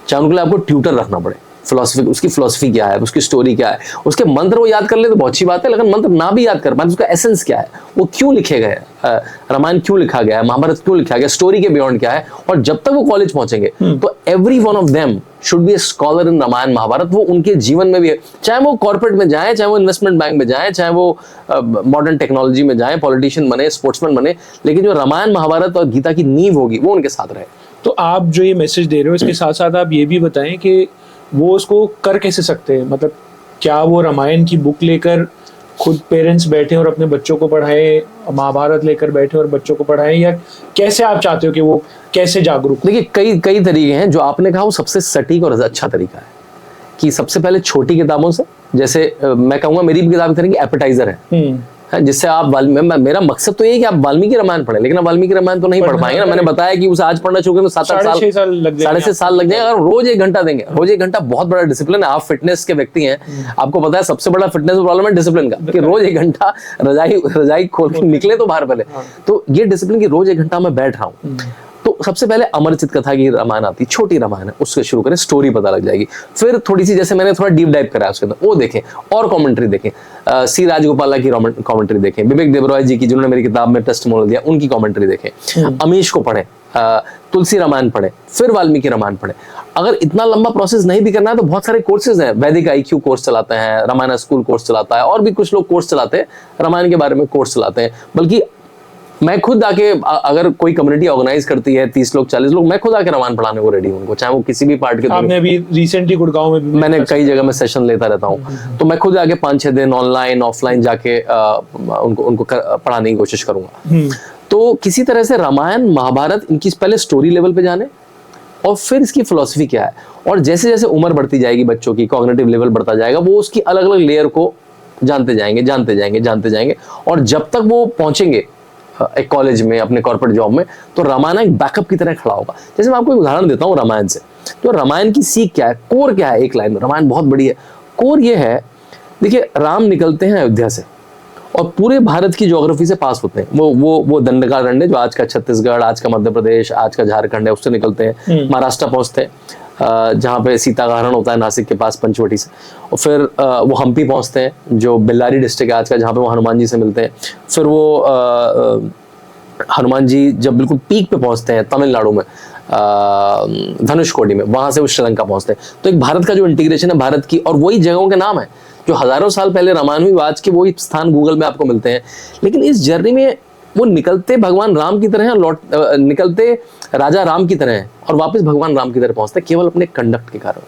चाहे उनके लिए आपको ट्यूटर रखना पड़े, फिलोसफी, उसकी फिलोसफी क्या है, उसकी स्टोरी क्या है, उसके मंत्र वो याद कर ले तो बहुत अच्छी बात है, लेकिन मंत्र ना भी याद कर पाए, उसका एसेंस क्या है, वो क्यों लिखे गए, रामायण क्यों लिखा गया है, महाभारत क्यों लिखा गया, स्टोरी के बियॉन्ड क्या है। और जब तक वो कॉलेज पहुंचेंगे तो every one of them should be a scholar in Ramayana Mahabharata. वो उनके जीवन में भी है, चाहे वो कॉर्पोरेट में जाए, चाहे वो इन्वेस्टमेंट बैंक में जाए, चाहे वो मॉडर्न टेक्नोलॉजी में जाए, पॉलिटिशियन बने, स्पोर्ट्समैन बने, लेकिन जो रामायण महाभारत और गीता की नींव होगी वो उनके साथ रहे। तो आप जो ये मैसेज दे रहे हो इसके साथ साथ आप ये भी बताएं कि वो उसको कर कैसे सकते हैं, मतलब क्या वो रामायण की बुक लेकर खुद पेरेंट्स बैठे और अपने बच्चों को पढ़ाएं, महाभारत लेकर बैठे और बच्चों को पढ़ाएं, या कैसे आप चाहते हो कि वो कैसे जागरूक? देखिए कई तरीके हैं। जो आपने कहा वो सबसे सटीक और अच्छा तरीका है कि सबसे पहले छोटी किताबों से, जैसे मैं कहूँगा मेरी भी किताब तरह की एपेटाइजर है, जिससे आप मेरा मकसद तो ये है कि आप वाल्मीकि रामायण पढ़े, लेकिन आप वाल्मीकि रामायण तो नहीं पढ़ पाएंगे ना। मैंने बताया कि उसे आज पढ़ना चाहिए तो 7-8 साल, 6.5 साल लग जाएगा। अगर रोज 1 घंटा देंगे, रोज 1 घंटा बहुत बड़ा डिसिप्लिन है। आप फिटनेस के व्यक्ति हैं, आपको पता है सबसे बड़ा फिटनेस प्रॉब्लम है डिसिप्लिन का, कि रोज 1 घंटा रजाई खोल के निकले तो बाहर पहले। तो ये डिसिप्लिन की रोज 1 घंटा मैं बैठ रहा हूँ। तो सबसे पहले अमरचित कथा की रामायण आती, छोटी रामायण है, उससे शुरू करें, स्टोरी पता लग जाएगी। फिर थोड़ी सी, जैसे मैंने थोड़ा डीप डाइव करा उसके अंदर, वो देखें और कमेंट्री देखें, सी राजगोपाला की कमेंट्री देखें, विवेक देबरॉय जी की जिन्होंने मेरी किताब में टेस्टिमोनियल दिया उनकी कमेंट्री देखें, अमीश को पढ़ें, तुलसी रामायण पढ़ें, फिर वाल्मीकि रामायण पढ़ें। अगर इतना लंबा प्रोसेस नहीं भी करना है तो बहुत सारे कोर्सेज हैं, वैदिक IQ कोर्स चलाते हैं, रामायण स्कूल कोर्स चलाता है, और भी कुछ लोग कोर्स चलाते हैं, रामायण के बारे में कोर्स चलाते हैं। बल्कि मैं खुद आके अगर कोई कम्युनिटी ऑर्गेनाइज करती है 30 लोग 40 लोग, मैं खुद आके रामायण पढ़ाने को रेडी हूँ उनको, चाहे वो किसी भी पार्ट के। आपने अभी रिसेंटली गुड़गांव में भी मैंने कई जगह में सेशन लेता रहता हूँ, तो मैं खुद आके 5-6 दिन ऑनलाइन ऑफलाइन जाके उनको पढ़ाने की कोशिश करूंगा। तो किसी तरह से रामायण महाभारत इनकी पहले स्टोरी लेवल पे जाने और फिर इसकी फिलॉसफी क्या है, और जैसे जैसे उम्र बढ़ती जाएगी बच्चों की, कॉग्निटिव लेवल बढ़ता जाएगा, वो उसकी अलग अलग लेयर को जानते जाएंगे और जब तक वो पहुंचेंगे एक कॉलेज में, अपने कॉर्पोरेट जॉब में, तो रामायण एक बैकअप की तरह खड़ा होगा। जैसे मैं आपको एक उदाहरण देता हूँ रामायण से, तो रामायण की सीख क्या है, कोर क्या है, एक लाइन में रामायण बहुत बड़ी है। कोर ये है, देखिए राम निकलते हैं अयोध्या से और पूरे भारत की ज्योग्राफी से पास होते हैं। वो दंडकारण्य जो आज का छत्तीसगढ़, आज का मध्य प्रदेश, आज का झारखंड है, उससे निकलते हैं, महाराष्ट्र पहुंचते हैं जहाँ पे सीता का हरण होता है नासिक के पास पंचवटी से, और फिर वो हम्पी पहुंचते हैं जो बेल्लारी डिस्ट्रिक्ट है आज का, जहाँ पे वो हनुमान जी से मिलते हैं। फिर वो हनुमान जी जब बिल्कुल पीक पे पहुंचते हैं तमिलनाडु में धनुषकोडी में, वहां से वो श्रीलंका पहुंचते हैं। तो एक भारत का जो इंटीग्रेशन है भारत की, और वही जगहों के नाम है जो हजारों साल पहले रामायण हुई, आज के वही स्थान गूगल में आपको मिलते हैं। लेकिन इस जर्नी में वो निकलते भगवान राम की तरह हैं, निकलते राजा राम की तरह हैं और वापस भगवान राम की तरह पहुंचते केवल अपने कंडक्ट के कारण।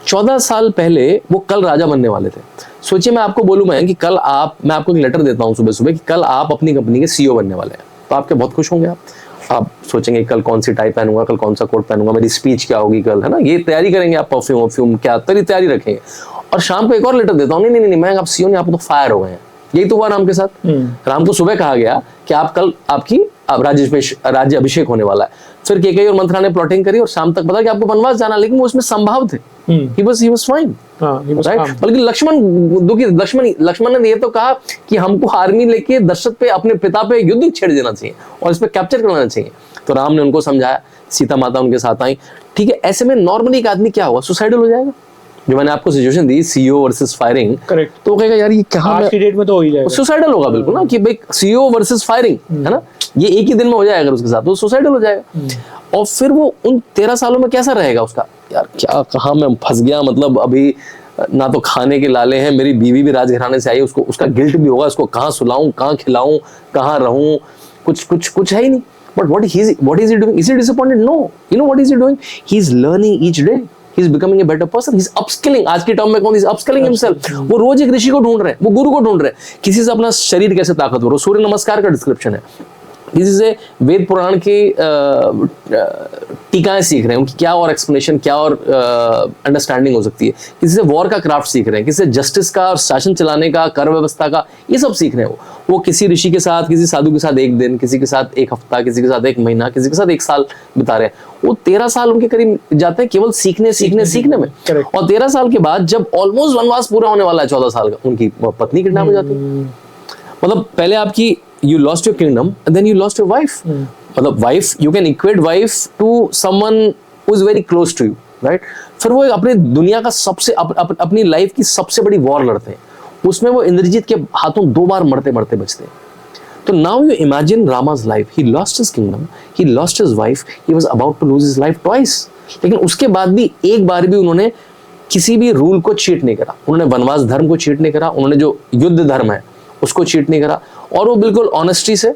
14 साल पहले वो कल राजा बनने वाले थे। सोचिए मैं आपको बोलूं मैं कि कल मैं आपको एक लेटर देता हूं सुबह सुबह कि कल आप अपनी कंपनी के सीईओ बनने वाले हैं, तो आपके बहुत खुश होंगे। आप सोचेंगे कल कौन सी टाई पहनूंगा, कल कौन सा कोट पहनूंगा, मेरी स्पीच क्या होगी कल, है ना, ये तैयारी करेंगे आप, परफ्यूम क्या तैयारी रखेंगे। और शाम को एक और लेटर देता हूँ, नहीं मैं आप सीईओ नहीं, आप तो फायर हो गए हैं। यही तो हुआ राम के साथ। राम को सुबह कहा गया कि आप कल आपकी राज्य अभिषेक होने वाला है। फिर केकई और मंथरा ने प्लॉटिंग करी और शाम तक पता कि आपको वनवास जाना, लेकिन वो उसमें संभव थे। he was fine, right? बल्कि लक्ष्मण ने ये तो कहा कि हमको आर्मी लेके दशरथ पे, अपने पिता पे युद्ध छेड़ देना चाहिए और इस पे कैप्चर करना चाहिए। तो राम ने उनको समझाया, सीता माता उनके साथ आई। ठीक है, ऐसे में नॉर्मली एक आदमी क्या होगा, सुसाइडल हो जाएगा। जो मैंने आपको सिचुएशन दी सीईओ वर्सेस फायरिंग, करेक्ट, तो कहेगा यार ये क्या, आज की डेट में तो हो ही जाएगा, सुसाइडल होगा बिल्कुल ना, कि भाई सीईओ वर्सेस फायरिंग है ना, ये एक ही दिन में हो जाएगा अगर उसके साथ, तो सुसाइडल हो जाएगा। और फिर वो उन 13 सालों में कैसा रहेगा उसका, यार क्या कहाँ मैं फंस गया, मतलब अभी ना तो खाने के लाले हैं, मेरी बीवी भी राजघराने से आई, उसको उसका गिल्ट भी होगा, उसको कहाँ सुलाऊं, कहाँ खिलाऊं, कहाँ रहूं, कुछ है ही नहीं। But what is he doing? Is he disappointed? No. You know what is he doing? He's learning each day. He's becoming a better person. He's upskilling. आज की टर्म में कौन? He's upskilling himself. वो रोज एक ऋषि को ढूंढ रहे हैं, वो गुरु को ढूंढ रहे हैं। किसी से अपना शरीर कैसे ताकतवर हो, सूर्य नमस्कार का डिस्क्रिप्शन है। किसी से वेद पुराण की टीकाएं सीख रहे हैं, उनकी क्या और एक्सप्लेनेशन, क्या और अंडरस्टैंडिंग हो सकती है। किसी से वॉर का क्राफ्ट सीख रहे हैं, किसी से जस्टिस का और शासन चलाने का, कर व्यवस्था का, ये सब सीख रहे हैं। वो किसी ऋषि के साथ, किसी साधु के साथ एक दिन, किसी के साथ एक हफ्ता, किसी के साथ एक महीना, किसी के साथ एक साल बिता रहे हैं। वो 13 साल उनके करीब जाते हैं केवल सीखने में। और 13 साल के बाद जब ऑलमोस्ट वनवास पूरा होने वाला है 14 साल का, उनकी पत्नी किडनैप हो जाती है। मतलब पहले आपकी you lost your kingdom and then you lost your wife. मतलब wife, you can equate wife to someone who is very close to you, right? फिर वो अपनी दुनिया का सबसे अपनी लाइफ की सबसे बड़ी वॉर लड़ते हैं, उसमें वो इंद्रजीत के हाथों 2 बार मरते बचते हैं। तो now you imagine Rama's life. He lost his kingdom, he lost his wife, he was about to lose his life twice. लेकिन उसके बाद भी एक बार भी उन्होंने किसी भी रूल को चीट नहीं करा, उन्होंने वनवास धर्म को चीट नहीं करा, उन्होंने जो युद्ध धर्म है उसको चीट नहीं करा, और वो बिल्कुल ऑनेस्टी से,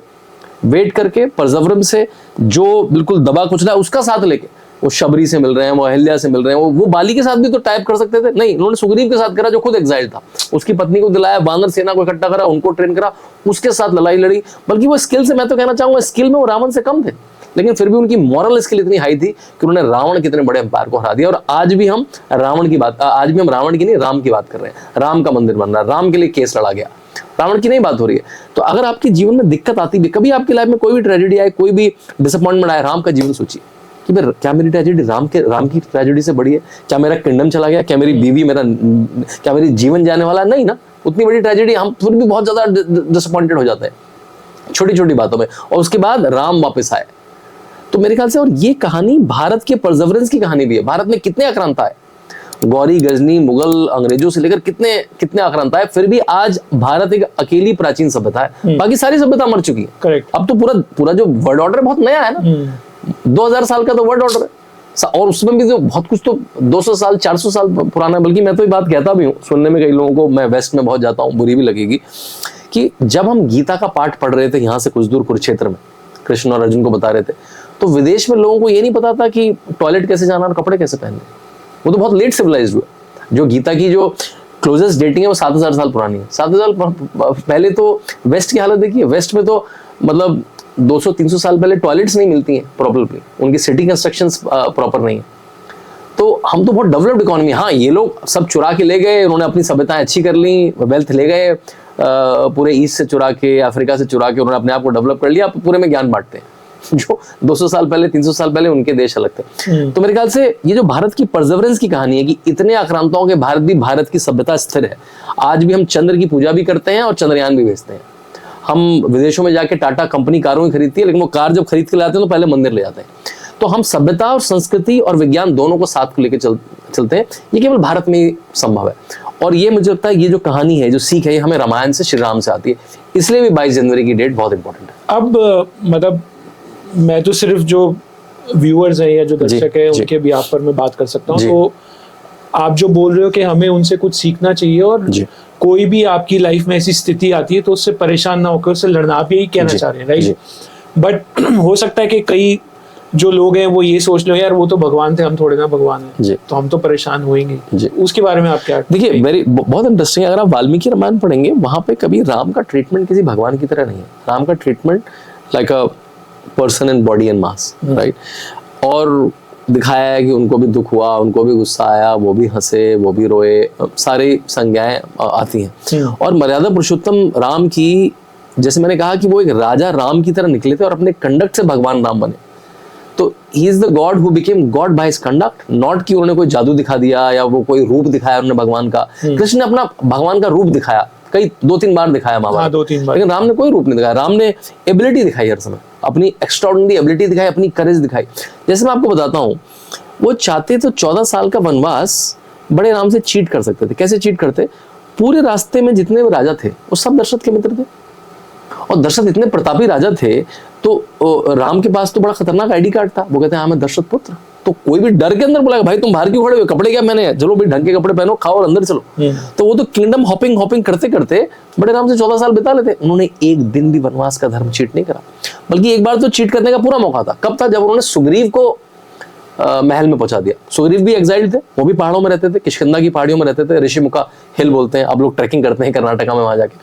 वेट करके, परजवरेंस से, जो बिल्कुल दबा कुचला है उसका साथ लेके, वो शबरी से मिल रहे हैं, वो अहिल्या से मिल रहे हैं, वो बाली के साथ भी तो टाइप कर सकते थे, नहीं, उन्होंने सुग्रीव के साथ करा जो खुद एग्जाइल था, उसकी पत्नी को दिलाया, बानर सेना को इकट्ठा करा, उनको ट्रेन करा, उसके साथ लड़ाई लड़ी। बल्कि वो स्किल से, मैं तो कहना चाहूंगा स्किल में वो रावण से कम थे, लेकिन फिर भी उनकी मॉरल स्किल इतनी हाई थी कि उन्होंने रावण कितने बड़े एम्पायर को हरा दिया। और आज भी हम रावण की नहीं, राम की बात कर रहे हैं। राम का मंदिर बन रहा है, राम के लिए केस लड़ा गया, रावण की नहीं बात हो रही है। तो अगर आपके जीवन में दिक्कत आती भी, कभी आपकी लाइफ में कोई भी ट्रेजेडी आए, कोई भी डिसअपॉइंटमेंट आए, राम का जीवन सोचिए कि भाई क्या मेरी ट्रेजेडी राम की ट्रेजेडी से बड़ी है? क्या मेरा किंगडम चला गया? क्या मेरी बीवी, क्या मेरी जीवन जाने वाला है? नहीं ना, उतनी बड़ी ट्रेजेडी, हम फिर भी बहुत ज्यादा डिसअपॉइंटेड हो जाते हैं छोटी छोटी बातों में, और उसके बाद राम वापस आए। तो मेरे ख्याल से, और ये कहानी भारत के परजवरेंस की कहानी भी है। भारत में कितने आक्रांता है, गौरी, गजनी, मुगल, अंग्रेजों से लेकर कितने आक्रांता है, फिर भी आज भारत एक अकेली प्राचीन सभ्यता है, बाकी सारी सभ्यता मर चुकी है। करेक्ट। अब तो पूरा जो वर्ल्ड ऑर्डर बहुत नया है ना, 2000 साल का तो वर्ल्ड ऑर्डर है, और उसमें भी तो बहुत कुछ तो 200 साल 400 साल पुराना है। बल्कि मैं तो ये बात कहता भी हूँ, सुनने में कई लोगों को, मैं वेस्ट में बहुत जाता हूँ, बुरी भी लगेगी, कि जब हम गीता का पाठ पढ़ रहे थे यहाँ से कुछ दूर कुरुक्षेत्र में, कृष्ण और अर्जुन को बता रहे थे, तो विदेश में लोगों को ये नहीं पता था कि टॉयलेट कैसे जाना और कपड़े कैसे पहनने। वो तो बहुत लेट सिविलाइज्ड हुआ। जो गीता की जो क्लोजेस्ट डेटिंग है वो 7000 साल पुरानी है। 7000 पहले तो वेस्ट की हालत देखिए, वेस्ट में तो मतलब 200-300 साल पहले टॉयलेट्स नहीं मिलती हैं प्रॉपरली, उनकी सिटी कंस्ट्रक्शंस प्रॉपर नहीं है। तो हम तो बहुत डेवलप्ड इकोनॉमी, हाँ ये लोग सब चुरा के ले गए, उन्होंने अपनी सभ्यताएं अच्छी कर ली, वेल्थ ले गए पूरे ईस्ट से चुरा के, अफ्रीका से चुरा के उन्होंने अपने आप को डेवलप कर लिया, पूरे में ज्ञान बांटते हैं। जो 200 साल पहले 300 साल पहले उनके देश अलग थे। तो मेरे ख्याल से ये जो भारत की परसेवरेंस की कहानी है कि इतने आक्रांताओं के भारत भी, भारत की सभ्यता स्थिर है। आज भी हम चंद्र की पूजा भी करते हैं और चंद्रयान भी भेजते हैं। हम विदेशों में जाके टाटा कंपनी कारों ही खरीदती है, लेकिन वो कार जब खरीद के लाते हैं तो पहले मंदिर ले जाते हैं। तो हम सभ्यता और संस्कृति और विज्ञान दोनों को साथ लेके चलते हैं। ये केवल भारत में ही संभव है। और ये मुझे लगता है ये जो कहानी है, जो सीख है, ये हमें रामायण से, श्री राम से आती है। इसलिए भी 22 जनवरी की डेट बहुत इंपॉर्टेंट है। अब मतलब मैं तो सिर्फ जो व्यूअर्स हैं या जो दर्शक हैं उनके बिहाफ पर मैं बात कर सकता हूँ। तो आप जो बोल रहे हो कि हमें उनसे कुछ सीखना चाहिए, और कोई भी आपकी लाइफ में ऐसी स्थिति आती है तो उससे परेशान ना होकर उससे लड़ना, आप यही कहना चाह रहे हैं, राइट? बट हो सकता है कि कई जो लोग हैं वो ये सोच लो यार वो तो भगवान थे, हम थोड़े ना भगवान हैं, तो हम तो परेशान होंगे। उसके बारे में आप क्या? देखिए बहुत इंटरेस्टिंग है। अगर आप वाल्मीकि रामायण पढ़ेंगे, वहां पे कभी राम का ट्रीटमेंट किसी भगवान की तरह नहीं है। राम का treatment like a person in body and mass, right? और दिखाया है कि उनको भी दुख हुआ, उनको भी गुस्सा आया, वो भी हंसे, वो भी रोए, सारी संज्ञाएं आती हैं। और मर्यादा पुरुषोत्तम राम की, जैसे मैंने कहा कि वो एक राजा राम की तरह निकले थे और अपने कंडक्ट से भगवान राम बने। तो he is the God who became God by his conduct, not कि उन्होंने कोई जादू दिखा दिया या वो कोई रूप दिखाया उन्होंने भगवान का। कृष्ण ने अपना भगवान का रूप दिखाया, कई 2-3 बार दिखाया महाभारत, 2-3 बार, लेकिन राम ने कोई रूप नहीं दिखाया। राम ने एबिलिटी दिखाई हर समय, अपनी एक्स्ट्राऑर्डिनरी एबिलिटी दिखाई, अपनी करेज दिखाई। जैसे मैं आपको बताता हूँ, वो चाहते तो 14 साल का वनवास बड़े आराम से चीट कर सकते थे। कैसे चीट करते? पूरे रास्ते में जितने भी राजा थे वो सब दशरथ के मित्र थे, और दशरथ इतने प्रतापी राजा थे। तो राम के पास तो बड़ा खतरनाक आईडी कार्ड था, वो कहते हैं हाँ मैं दशरथ पुत्र। तो कोई भी डर के अंदर बोला भाई तुम बाहर क्यों खड़े हुए, कपड़े क्या मैंने, चलो भाई ढंग के कपड़े पहनो, खाओ और अंदर चलो। तो वो तो किंगडम हॉपिंग करते करते बड़े आराम से 14 साल बिता लेते। उन्होंने एक दिन भी वनवास का धर्म चीट नहीं करा, बल्कि एक बार तो चीट करने का पूरा मौका था। कब था? जब उन्होंने सुग्रीव को महल में पहुंचा दिया। सुग्रीव भी एग्जाइल्ड थे, वो भी पहाड़ों में रहते थे, किष्किंधा की पहाड़ियों में रहते थे, ऋषिमुखा हिल बोलते हैं, आप लोग ट्रैकिंग करते हैं कर्नाटका में वहां जाके,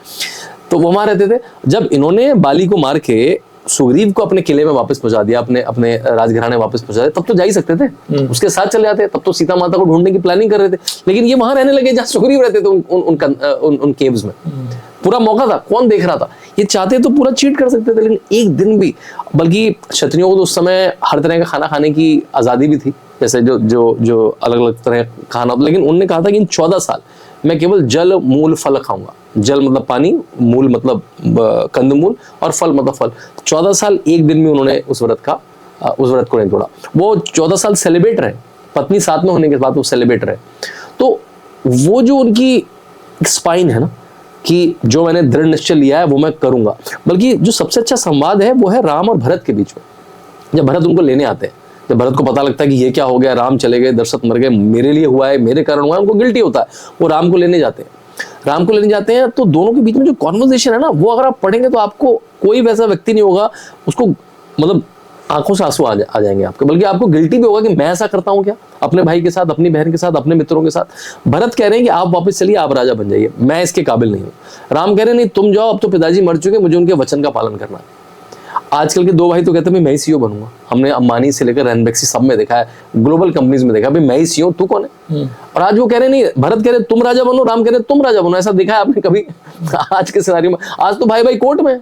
तो वो वहां रहते थे। जब इन्होंने बाली को मार के सुग्रीव को अपने किले में वापस पहुंचा दिया, अपने राजघराने वापस पहुंचा दिया, तब तो जा ही सकते थे, उसके साथ चले जाते, तब तो सीता माता को ढूंढने की प्लानिंग कर रहे थे। लेकिन ये वहां रहने लगे जहां सुग्रीव रहते थे, उन केव्स में। पूरा मौका था, कौन देख रहा था? ये चाहते तो पूरा चीट कर सकते थे, लेकिन एक दिन भी, बल्कि क्षत्रियों को तो उस समय हर तरह का खाना खाने की आजादी भी थी, जैसे जो अलग अलग तरह का खाना, लेकिन उन्होंने कहा था कि इन 14 साल मैं केवल जल मूल फल खाऊंगा। जल मतलब पानी, मूल मतलब कंदमूल, और फल मतलब फल। 14 साल एक दिन में उन्होंने उस व्रत को नहीं तोड़ा। वो 14 साल सेलिब्रेट रहे, पत्नी साथ में होने के बाद वो सेलिब्रेट रहे। तो वो जो उनकी स्पाइन है ना, कि जो मैंने दृढ़ निश्चय लिया है वो मैं करूंगा। बल्कि जो सबसे अच्छा संवाद है वो है राम और भरत के बीच में। जब भरत उनको लेने आते हैं, जब भरत को पता लगता है कि ये क्या हो गया, राम चले गए, दशरथ मर गए, मेरे लिए हुआ है, मेरे कारण हुआ है, उनको गिल्टी होता है, वो राम को लेने जाते हैं। तो दोनों के बीच में जो कॉन्वर्सेशन है ना, वो अगर आप पढ़ेंगे तो आपको कोई वैसा व्यक्ति नहीं होगा, उसको मतलब आंखों से आंसू आ जाएंगे आपके, बल्कि आपको गिल्टी भी होगा कि मैं ऐसा करता हूँ क्या, अपने भाई के साथ, अपनी बहन के साथ, अपने मित्रों के साथ। भरत कह रहे हैं कि आप वापस चलिए, आप राजा बन जाइए, मैं इसके काबिल नहीं हूँ। राम कह रहे हैं नहीं, तुम जाओ, अब तो पिताजी मर चुके, मुझे उनके वचन का पालन करना है। आजकल के 2 भाई तो कहते हैं मैं ही सीईओ बनूंगा। हमने अंबानी से लेकर रैनबैक्सी सब में देखा है, ग्लोबल कंपनीज में देखा है, भाई मैं ही सीईओ, तू कौन है? और आज वो कह रहे नहीं, भरत कह रहे तुम राजा बनो, राम कह रहे तुम राजा बनो। ऐसा देखा है आपने कभी? आज के सिनेरियो में आज तो भाई भाई कोर्ट में,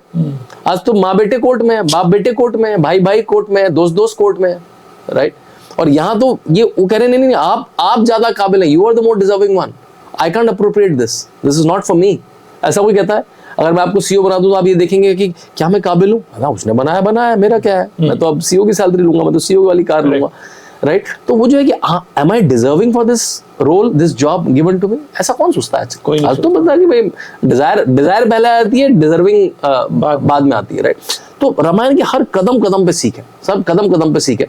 आज तो माँ बेटे कोर्ट में, बाप बेटे कोर्ट में, भाई भाई कोर्ट में, दोस्त कोर्ट में, राइट? और यहाँ तो ये वो कह रहे नहीं, आप ज्यादा काबिल है, you are the more deserving one, I can't appropriate this is not for me. ऐसा कोई कहता है? अगर मैं आपको सीईओ बना दूं तो आप ये देखेंगे कि क्या मैं काबिल हूँ? ना, उसने बनाया, मेरा क्या है? मैं तो अब सीईओ की सैलरी लूंगा, मैं तो सीईओ वाली कार लूंगा, राइट? तो वो जो है कि am I deserving for this role, this job given to me? ऐसा कौन सोचता है? आज तो पता है कि भाई डिजायर पहले आती है, डिजर्विंग बाद में आती है, राइट? तो रामायण के हर कदम पे सीख है, सब कदम पे सीख है।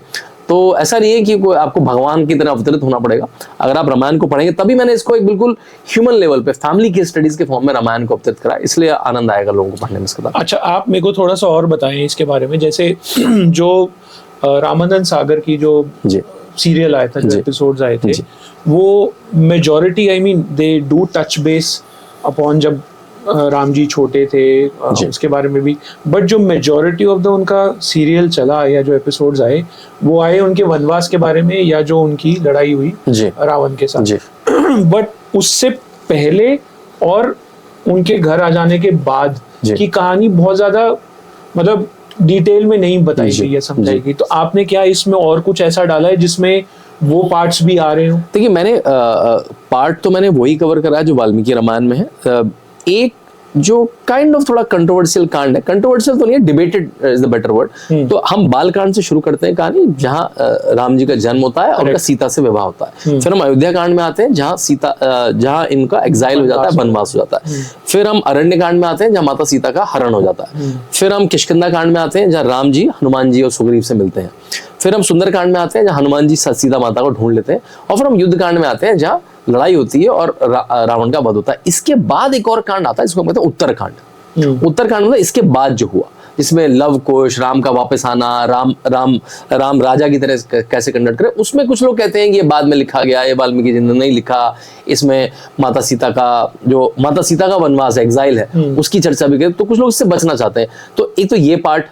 तो ऐसा नहीं है कि कोई आपको भगवान की तरह अवतरित होना पड़ेगा। अगर आप रामायण को पढ़ेंगे तभी मैंने इसको एक बिल्कुल ह्यूमन लेवल पे फैमिली की स्टडीज के फॉर्म में रामायण को अवतरित करा, इसलिए आनंद आएगा लोगों को पढ़ने में इसके बाद। अच्छा, आप मेरे को थोड़ा सा और बताएं इसके बारे में, जैसे जो रामानंद सागर की जो जी सीरियल आया था, जो एपिसोड्स आए थे, वो majority, I mean they do touch base upon जब राम जी छोटे थे, उसके बारे में भी, बट जो मेजॉरिटी ऑफ द उनका सीरियल चला या जो एपिसोड्स आए वो आए उनके वनवास के बारे में या जो उनकी लड़ाई हुई रावण के साथ। बट उससे पहले और उनके घर आ जाने के बाद की कहानी बहुत ज्यादा मतलब डिटेल में नहीं बताई गई या समझाई गई। तो आपने क्या इसमें और कुछ ऐसा डाला है जिसमें वो पार्ट्स भी आ रहे हो? देखिए, मैंने पार्ट तो मैंने वही कवर करा है जो वाल्मीकि रामायण में है। एक जो काइंड ऑफ थोड़ा कंट्रोवर्शियल कांड है, कंट्रोवर्शियल तो नहीं है, debated is the better word. तो हम बाल कांड से शुरू करते हैं कहानी, जहाँ राम जी का जन्म होता है और उनका सीता से विवाह होता है। फिर हम अयोध्या कांड में आते हैं जहाँ इनका एग्जाइल हो जाता है, वनवास हो जाता है। फिर हम अरण्य कांड में आते हैं जहाँ माता सीता का हरण हो जाता है। फिर हम किष्किंधा कांड में आते हैं जहाँ राम जी हनुमान जी और सुग्रीव से मिलते हैं। फिर हम सुंदर कांड में आते हैं जहाँ हनुमान जी सीता माता को ढूंढ लेते हैं। और फिर हम युद्ध कांड में आते हैं जहाँ लड़ाई होती है और रावण का वध होता है। इसके बाद एक और कांड आता है जिसको कहते हैं उत्तरकांड। उत्तरकांड मतलब इसके बाद जो हुआ, जिसमें लव कुश, राम का वापस आना, राम राजा की तरह कैसे कंडक्ट करे। उसमें कुछ लोग कहते हैं कि ये बाद में लिखा गया, ये वाल्मीकि जी ने नहीं लिखा। इसमें माता सीता का वनवास एग्जाइल है, उसकी चर्चा भी करें। तो कुछ लोग इससे बचना चाहते हैं। तो एक तो ये पार्ट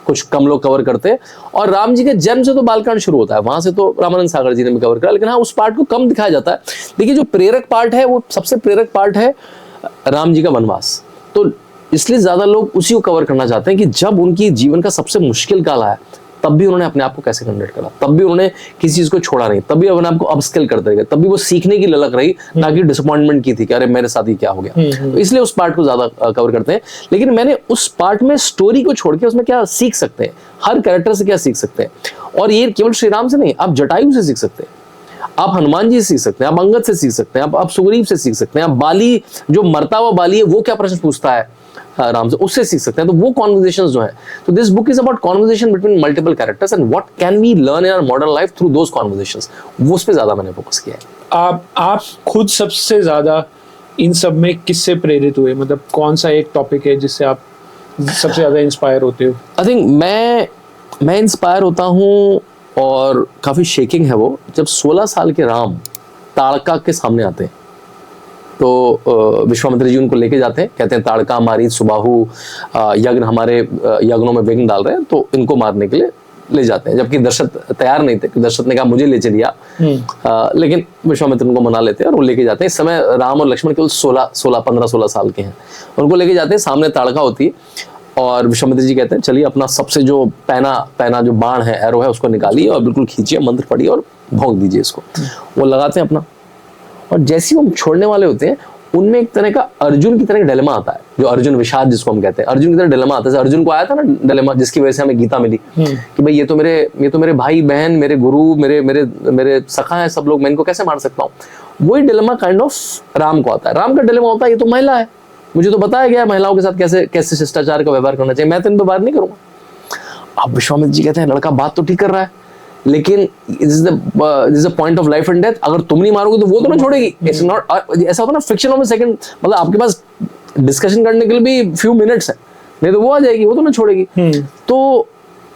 कुछ कम लोग कवर करते हैं। और राम जी के जन्म से तो बालकांड शुरू होता है, वहां से तो रामानंद सागर जी ने भी कवर करा, लेकिन हाँ उस पार्ट को कम दिखाया जाता है। देखिए, जो प्रेरक पार्ट है वो सबसे प्रेरक पार्ट है राम जी का वनवास। तो इसलिए ज्यादा लोग उसी को कवर करना चाहते हैं कि जब उनकी जीवन का सबसे मुश्किल काल आया तब भी उन्होंने अपने आप को कैसे कंडक्ट करा, तब भी उन्होंने किसी चीज को छोड़ा नहीं, तब भी अपने आप को अपस्किल करते गए, तब भी वो सीखने की ललक रही, ना कि डिसअपॉइंटमेंट की थी कि अरे मेरे साथ ही क्या हो गया। तो इसलिए उस पार्ट को ज्यादा कवर करते हैं। लेकिन मैंने उस पार्ट में स्टोरी को छोड़ के उसमें क्या सीख सकते हैं, हर कैरेक्टर से क्या सीख सकते हैं। और ये केवल श्री राम से नहीं, आप जटायु से सीख सकते हैं, आप हनुमान जी से सीख सकते हैं, आप अंगद से सीख सकते हैं, आप सुग्रीव से सीख सकते हैं, आप बाली, जो मरता हुआ बाली है वो क्या प्रश्न पूछता है राम से, उससे सीख सकते हैं। तो वो कॉन्वर्सेशंस जो है, तो this book is about conversation between multiple characters and what can we learn in our modern life through those conversations. वो उस पे ज्यादा मैंने फोकस किया है। आप खुद सबसे ज्यादा इन सब में किससे प्रेरित हुए? मतलब कौन सा एक टॉपिक है जिससे आप सबसे ज्यादा इंस्पायर होते हो? आई थिंक मैं इंस्पायर होता हूँ, और काफी शेकिंग है वो, जब 16 साल के राम ताड़का के सामने आते हैं। तो विश्वामित्र जी उनको लेके जाते हैं, कहते हैं ताड़का, मारीच, सुबाहु यज्ञ हमारे यज्ञों में विघ्न डाल रहे हैं, तो इनको मारने के लिए ले जाते हैं। जबकि दशरथ तैयार नहीं थे, दशरथ ने कहा मुझे ले चलिए, लेकिन विश्वामित्र उनको मना लेते हैं और वो लेके जाते हैं। इस समय राम और लक्ष्मण केवल 15-16 साल के हैं। उनको लेके जाते हैं, सामने ताड़का होती है और विश्वामित्र जी कहते हैं चलिए अपना सबसे जो पैना जो बाण है, एरो है, उसको निकालिए और बिल्कुल खींचिए, मंत्र पढ़िए और भोंक दीजिए इसको। वो लगाते हैं अपना, और जैसे ही वो छोड़ने वाले होते हैं उनमें एक तरह का अर्जुन की तरह डिलेमा आता है, जो अर्जुन विषाद जिसको हम कहते हैं, अर्जुन की तरह डिलेमा आता है। अर्जुन को आया था ना डिलेमा, जिसकी वजह से हमें गीता मिली कि भाई ये तो मेरे भाई बहन, मेरे गुरु, मेरे सखा है सब लोग, मैं इनको कैसे मार सकता हूँ। वही डिलेमा काइंड ऑफ राम को आता है। राम का डिलेमा होता है ये तो महिला है, मुझे तो बताया गया है महिलाओं के साथ कैसे शिष्टाचार का व्यवहार करना चाहिए, मैं तो इन पर बात नहीं करूंगा। अब विश्वामित्र जी कहते हैं लड़का बात तो ठीक कर रहा है, लेकिन this is the point of life and death, अगर तुम नहीं मारोगे तो वो तो ना छोड़ेगी। इट्स नॉट ऐसा होता ना फ्रिक्शन ऑफ अ सेकंड, मतलब आपके पास डिस्कशन करने के लिए भी फ्यू मिनट्स है, नहीं तो वो आ जाएगी, वो तो ना छोड़ेगी। तो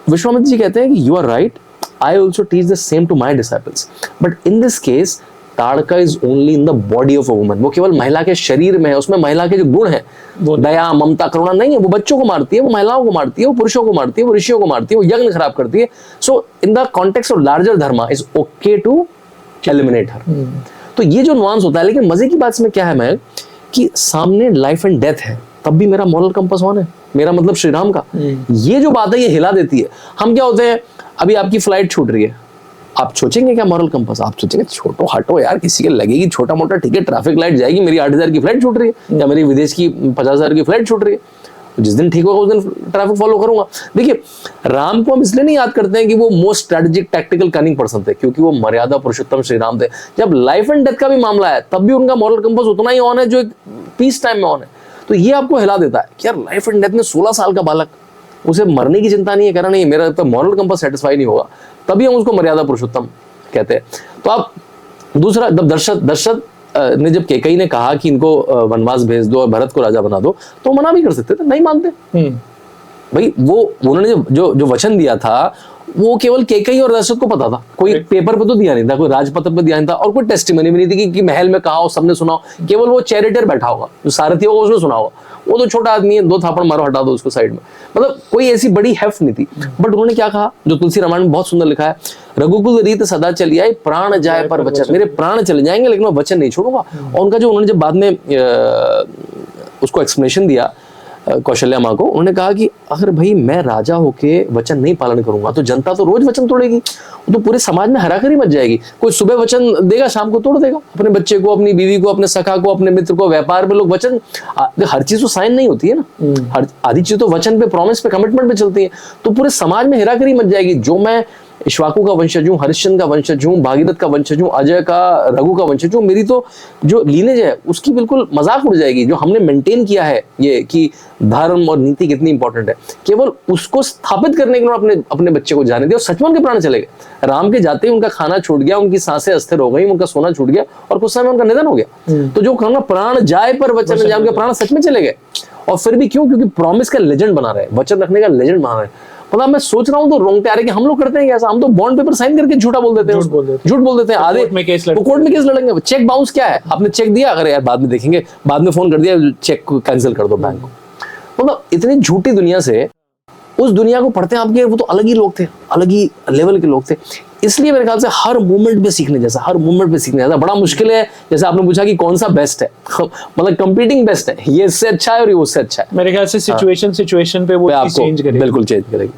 विश्वामित्र जी कहते हैं कि you are right, I also teach the same to my disciples, but in this case Tataka is only in the body of a woman. वो केवल महिला के शरीर में है, उसमें महिला के जो गुण है, दया, ममता, करुणा नहीं है। वो बच्चों को मारती है, वो महिलाओं को मारती है, वो पुरुषों को मारती है, वो ऋषियों को मारती है, वो यज्ञ खराब करती है। So in the context of larger dharma is okay to eliminate her. तो ये जो नुआंस होता है, लेकिन मजे की बात इसमें क्या है मैं, कि सामने लाइफ एंड डेथ है, तब भी मेरा मॉरल कंपास ऑन है, मेरा मतलब श्री राम का। ये जो बात है ये हिला देती है। हम क्या होते हैं, अभी आपकी फ्लाइट छूट रही है, आप सोचेंगे क्या मॉरल कंपास, आप सोचेंगे छोटो हटो यार, किसी के लगेगी छोटा मोटा, ठीक है ट्रैफिक लाइट जाएगी, मेरी 8,000 की फ्लाइट छूट रही है, या मेरी विदेश की 50,000 की फ्लाइट छूट रही है, जिस दिन ठीक होगा उस दिन ट्रैफिक फॉलो करूंगा। देखिए, राम को हम इसलिए नहीं याद करते हैं कि वो most strategic tactical cunning person थे, क्योंकि वो मर्यादा पुरुषोत्तम श्री राम थे। जब लाइफ एंड डेथ का भी मामला है तब भी उनका मॉरल कंपास उतना ही ऑन है जो एक पीस टाइम में ऑन है। तो ये आपको हिला देता है कि यार लाइफ एंड डेथ में 16 साल का बालक, उसे मरने की चिंता नहीं है, कह रहा नहीं मेरा तो मॉरल कंपास सेटिस्फाई नहीं होगा, तभी हम उसको मर्यादा पुरुषोत्तम कहते हैं। तो आप दूसरा, जब दशरथ ने जब कैकेयी ने कहा कि इनको वनवास भेज दो और भरत को राजा बना दो, तो मना भी कर सकते थे, नहीं मानते। भाई वो उन्होंने जो वचन दिया था वो केवल कैकेयी और दशरथ को पता था, कोई पेपर पे तो दिया नहीं था, कोई राजपत्र पे दिया नहीं था, और कोई टेस्टिमनी भी नहीं थी कि महल में कहा हो, सबने सुना हो। केवल वो चैरिटर बैठा होगा, जो सारथी होगा उसने सुना होगा, वो तो छोटा आदमी है, 2 थापड़ मारो, हटा दो उसको साइड में, मतलब कोई ऐसी बड़ी हेफ्ट नहीं थी। बट उन्होंने क्या कहा, जो तुलसी रामायण में बहुत सुंदर लिखा है, रघुकुल रीत सदा चली आई, प्राण जाए पर वचन, मेरे प्राण चले जाएंगे लेकिन मैं वचन नहीं छोड़ूंगा। और उनका जो उन्होंने जब बाद में उसको एक्सप्लेनेशन दिया कौशल्या माँ को, उन्होंने कहा कि अगर भाई मैं राजा होके वचन नहीं पालन करूंगा तो जनता तो रोज वचन तोड़ेगी, तो पूरे समाज में हराकरी मच जाएगी। कोई सुबह वचन देगा, शाम को तोड़ देगा, अपने बच्चे को, अपनी बीवी को, अपने सखा को, अपने मित्र को, व्यापार में लोग वचन, हर चीज तो साइन नहीं होती है ना, हर आधी चीज तो वचन पे, प्रॉमिस पे, कमिटमेंट पे चलती है, तो पूरे समाज में हेराफेरी मच जाएगी। जो मैं इक्ष्वाकु का वंशज हूँ, हरिश्चंद्र का वंशज हूँ, भागीरथ का वंशज हूँ, अजय का, रघु का वंशज हूँ, मेरी तो जो लीनेज है उसकी बिल्कुल मजाक उड़ जाएगी। जो हमने मेंटेन किया है ये कि धर्म और नीति कितनी इंपॉर्टेंट है, केवल उसको स्थापित करने के लिए अपने बच्चे को जाने दिया, और सच में उनके प्राण चले गए। राम के जाते ही उनका खाना छूट गया, उनकी सांसें अस्थिर हो गई, उनका सोना छूट गया, और कुछ समय उनका निधन हो गया। तो जो कहना प्राण जाए पर वचन न जाए, उनके प्राण सच में चले गए। और फिर भी क्यों? क्योंकि प्रॉमिस का लेजेंड बना रहे, वचन रखने का लेजेंड बना रहे। मतलब मैं सोच रहा हूँ तो रोंगटे आ रहे कि हम लोग करते हैं ऐसा, हम तो बॉन्ड पेपर साइन करके झूठा बोल देते हैं, झूठ बोल देते हैं, आधे कोर्ट में केस लड़ेंगे। चेक बाउंस क्या है, आपने चेक दिया, अगर यार बाद में देखेंगे, बाद में फोन कर दिया, चेक को कैंसिल कर दो बैंक को। मतलब इतनी झूठी दुनिया से उस दुनिया को पढ़ते हैं आपके, वो तो अलग ही लोग थे, अलग ही लेवल के लोग थे। इसलिए मेरे ख्याल से हर मूवमेंट पे सीखने जैसा, हर मूवमेंट पे सीखने जैसा। बड़ा मुश्किल है, जैसे आपने पूछा कि कौन सा बेस्ट है, मतलब कंपीटिंग बेस्ट है, ये इससे अच्छा है और ये उससे अच्छा है। मेरे ख्याल से सिचुएशन पे वो चेंज करेगी, बिल्कुल चेंज करेगी।